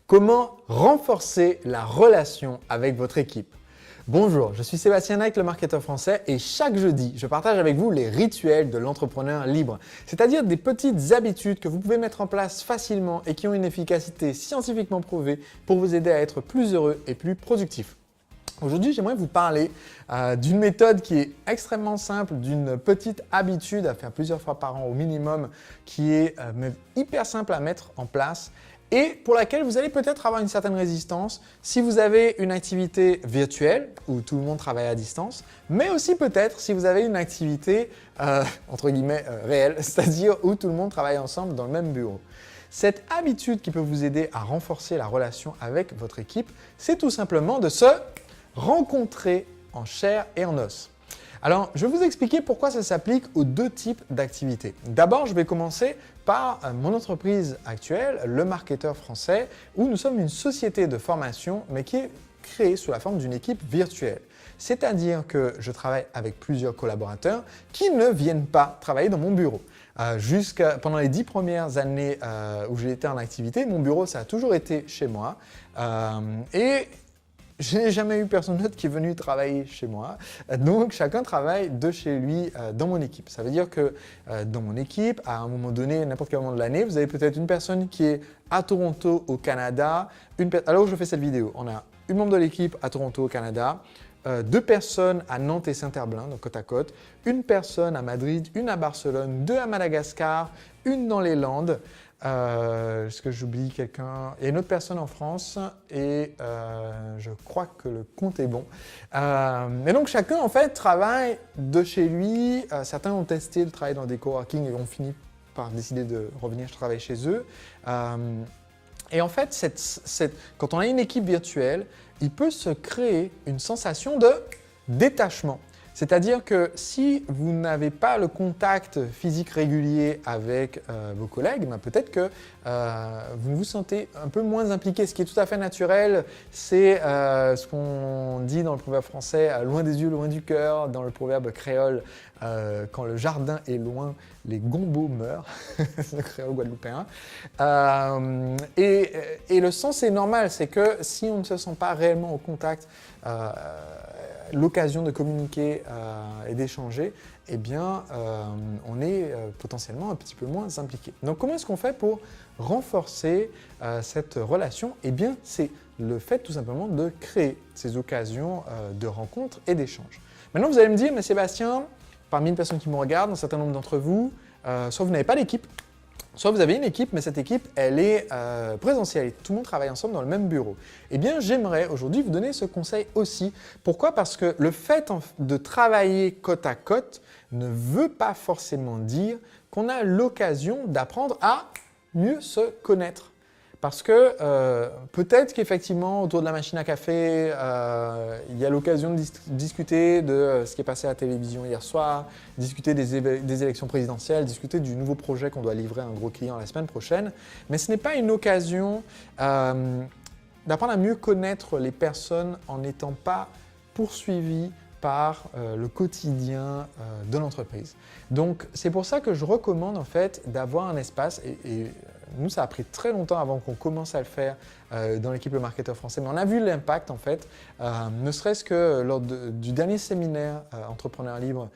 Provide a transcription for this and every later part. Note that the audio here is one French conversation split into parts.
Comment renforcer la relation avec votre équipe? Bonjour, je suis Sébastien Naik, le marketeur français, et chaque jeudi, je partage avec vous les rituels de l'entrepreneur libre, c'est-à-dire des petites habitudes que vous pouvez mettre en place facilement et qui ont une efficacité scientifiquement prouvée pour vous aider à être plus heureux et plus productif. Aujourd'hui, j'aimerais vous parler d'une méthode qui est extrêmement simple, d'une petite habitude à faire plusieurs fois par an au minimum, qui est hyper simple à mettre en place et pour laquelle vous allez peut-être avoir une certaine résistance si vous avez une activité virtuelle où tout le monde travaille à distance, mais aussi peut-être si vous avez une activité entre guillemets réelle, c'est-à-dire où tout le monde travaille ensemble dans le même bureau. Cette habitude qui peut vous aider à renforcer la relation avec votre équipe, c'est tout simplement de se rencontrer en chair et en os. Alors, je vais vous expliquer pourquoi ça s'applique aux deux types d'activités. D'abord, je vais commencer par mon entreprise actuelle, le marketeur français, où nous sommes une société de formation, mais qui est créée sous la forme d'une équipe virtuelle. C'est-à-dire que je travaille avec plusieurs collaborateurs qui ne viennent pas travailler dans mon bureau. Pendant les 10 premières années où j'ai été en activité, mon bureau, ça a toujours été chez moi. Et je n'ai jamais eu personne d'autre qui est venu travailler chez moi. Donc, chacun travaille de chez lui dans mon équipe. Ça veut dire que dans mon équipe, à un moment donné, n'importe quel moment de l'année, vous avez peut-être une personne qui est à Toronto, au Canada. Alors, je fais cette vidéo. On a une membre de l'équipe à Toronto, au Canada, deux personnes à Nantes et Saint-Herblain, donc côte à côte, une personne à Madrid, une à Barcelone, deux à Madagascar, une dans les Landes. Est-ce que j'oublie quelqu'un? Il y a une autre personne en France et je crois que le compte est bon. Et donc chacun en fait travaille de chez lui. Certains ont testé le travail dans des coworking et ont fini par décider de revenir travailler chez eux. Et en fait, quand on a une équipe virtuelle, il peut se créer une sensation de détachement. C'est-à-dire que si vous n'avez pas le contact physique régulier avec vos collègues, peut-être que vous vous sentez un peu moins impliqué. Ce qui est tout à fait naturel, c'est ce qu'on dit dans le proverbe français « loin des yeux, loin du cœur », dans le proverbe créole « quand le jardin est loin, les gombots meurent », c'est le créole guadeloupéen. Et le sens est normal, c'est que si on ne se sent pas réellement au contact, l'occasion de communiquer et d'échanger, eh bien, on est potentiellement un petit peu moins impliqué. Donc, comment est-ce qu'on fait pour renforcer cette relation? Eh bien, c'est le fait tout simplement de créer ces occasions de rencontres et d'échanges. Maintenant, vous allez me dire, mais Sébastien, parmi les personnes qui me regardent, un certain nombre d'entre vous, soit vous n'avez pas d'équipe, soit vous avez une équipe, mais cette équipe, elle est présentielle. Tout le monde travaille ensemble dans le même bureau. Eh bien, j'aimerais aujourd'hui vous donner ce conseil aussi. Pourquoi? Parce que le fait de travailler côte à côte ne veut pas forcément dire qu'on a l'occasion d'apprendre à mieux se connaître. Parce que peut-être qu'effectivement, autour de la machine à café, il y a l'occasion de discuter de ce qui est passé à la télévision hier soir, discuter des élections présidentielles, discuter du nouveau projet qu'on doit livrer à un gros client la semaine prochaine. Mais ce n'est pas une occasion d'apprendre à mieux connaître les personnes en n'étant pas poursuivi par le quotidien de l'entreprise. Donc, c'est pour ça que je recommande en fait d'avoir un espace et nous, ça a pris très longtemps avant qu'on commence à le faire dans l'équipe Le Marketeur Français, mais on a vu l'impact en fait, ne serait-ce que lors du dernier séminaire Entrepreneurs Libres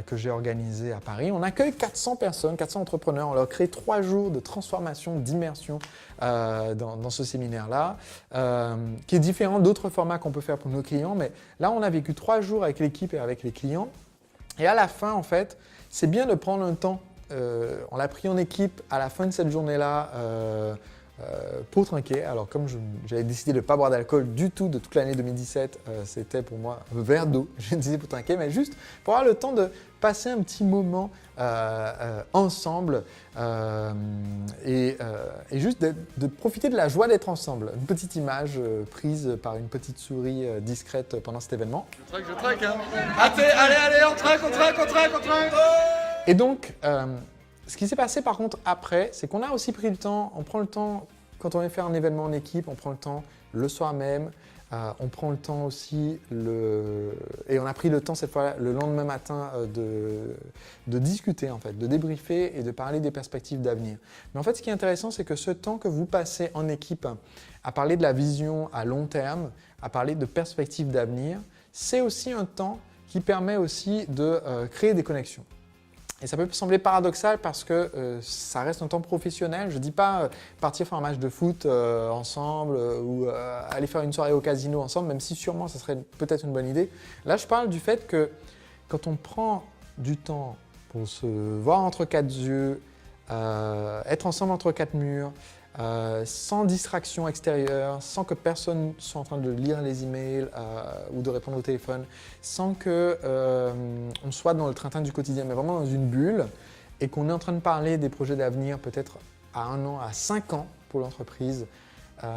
que j'ai organisé à Paris. On accueille 400 personnes, 400 entrepreneurs. On leur crée 3 jours de transformation, d'immersion dans ce séminaire-là, qui est différent d'autres formats qu'on peut faire pour nos clients. Mais là, on a vécu 3 jours avec l'équipe et avec les clients. Et à la fin, en fait, c'est bien de prendre un temps. On l'a pris en équipe à la fin de cette journée-là pour trinquer. Alors comme j'avais décidé de ne pas boire d'alcool du tout de toute l'année 2017, c'était pour moi un verre d'eau, je disais pour trinquer, mais juste pour avoir le temps de passer un petit moment ensemble et juste de profiter de la joie d'être ensemble. Une petite image prise par une petite souris discrète pendant cet événement. Je traque, hein. Allez, on traque. Et donc, ce qui s'est passé par contre après, c'est qu'on a aussi pris le temps, on prend le temps, quand on veut faire un événement en équipe, on prend le temps le soir même On prend le temps aussi, et on a pris le temps cette fois le lendemain matin de discuter, en fait, de débriefer et de parler des perspectives d'avenir. Mais en fait, ce qui est intéressant, c'est que ce temps que vous passez en équipe à parler de la vision à long terme, à parler de perspectives d'avenir, c'est aussi un temps qui permet aussi de créer des connexions. Et ça peut sembler paradoxal parce que ça reste un temps professionnel. Je ne dis pas partir faire un match de foot ensemble ou aller faire une soirée au casino ensemble, même si sûrement ça serait peut-être une bonne idée. Là, je parle du fait que quand on prend du temps pour se voir entre quatre yeux, être ensemble entre quatre murs, sans distraction extérieure, sans que personne soit en train de lire les emails ou de répondre au téléphone, sans qu'on soit dans le train-train du quotidien, mais vraiment dans une bulle et qu'on est en train de parler des projets d'avenir peut-être à 1 an, à 5 ans pour l'entreprise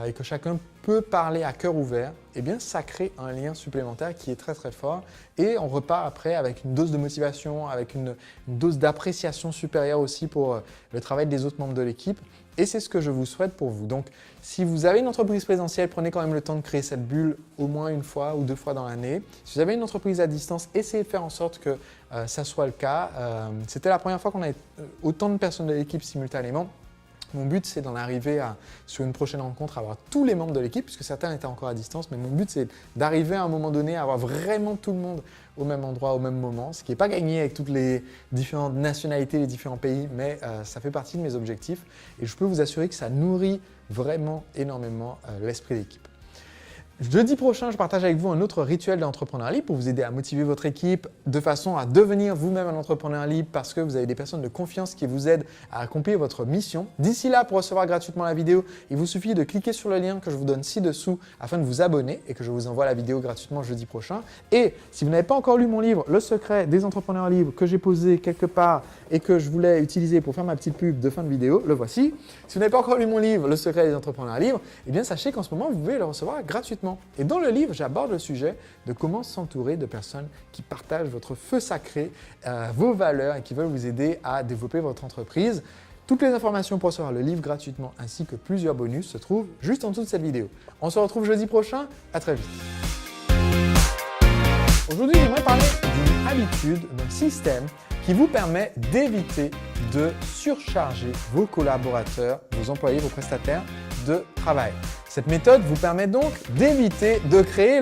et que chacun peut parler à cœur ouvert, eh bien ça crée un lien supplémentaire qui est très très fort et on repart après avec une dose de motivation, avec une dose d'appréciation supérieure aussi pour le travail des autres membres de l'équipe. Et c'est ce que je vous souhaite pour vous. Donc, si vous avez une entreprise présentielle, prenez quand même le temps de créer cette bulle au moins 1 fois ou 2 fois dans l'année. Si vous avez une entreprise à distance, essayez de faire en sorte que ça soit le cas. C'était la première fois qu'on avait autant de personnes de l'équipe simultanément. Mon but, c'est d'en arriver sur une prochaine rencontre, à avoir tous les membres de l'équipe, puisque certains étaient encore à distance, mais mon but, c'est d'arriver à un moment donné à avoir vraiment tout le monde au même endroit, au même moment, ce qui n'est pas gagné avec toutes les différentes nationalités, les différents pays, mais ça fait partie de mes objectifs et je peux vous assurer que ça nourrit vraiment énormément l'esprit d'équipe. Jeudi prochain, je partage avec vous un autre rituel d'entrepreneur libre pour vous aider à motiver votre équipe de façon à devenir vous-même un entrepreneur libre parce que vous avez des personnes de confiance qui vous aident à accomplir votre mission. D'ici là, pour recevoir gratuitement la vidéo, il vous suffit de cliquer sur le lien que je vous donne ci-dessous afin de vous abonner et que je vous envoie la vidéo gratuitement jeudi prochain. Et si vous n'avez pas encore lu mon livre, Le secret des entrepreneurs libres, que j'ai posé quelque part et que je voulais utiliser pour faire ma petite pub de fin de vidéo, le voici. Si vous n'avez pas encore lu mon livre, Le secret des entrepreneurs libres, eh bien sachez qu'en ce moment, vous pouvez le recevoir gratuitement. Et dans le livre, j'aborde le sujet de comment s'entourer de personnes qui partagent votre feu sacré, vos valeurs et qui veulent vous aider à développer votre entreprise. Toutes les informations pour recevoir le livre gratuitement ainsi que plusieurs bonus se trouvent juste en dessous de cette vidéo. On se retrouve jeudi prochain, à très vite. Aujourd'hui, j'aimerais parler d'une habitude, d'un système qui vous permet d'éviter de surcharger vos collaborateurs, vos employés, vos prestataires de travail. Cette méthode vous permet donc d'éviter de créer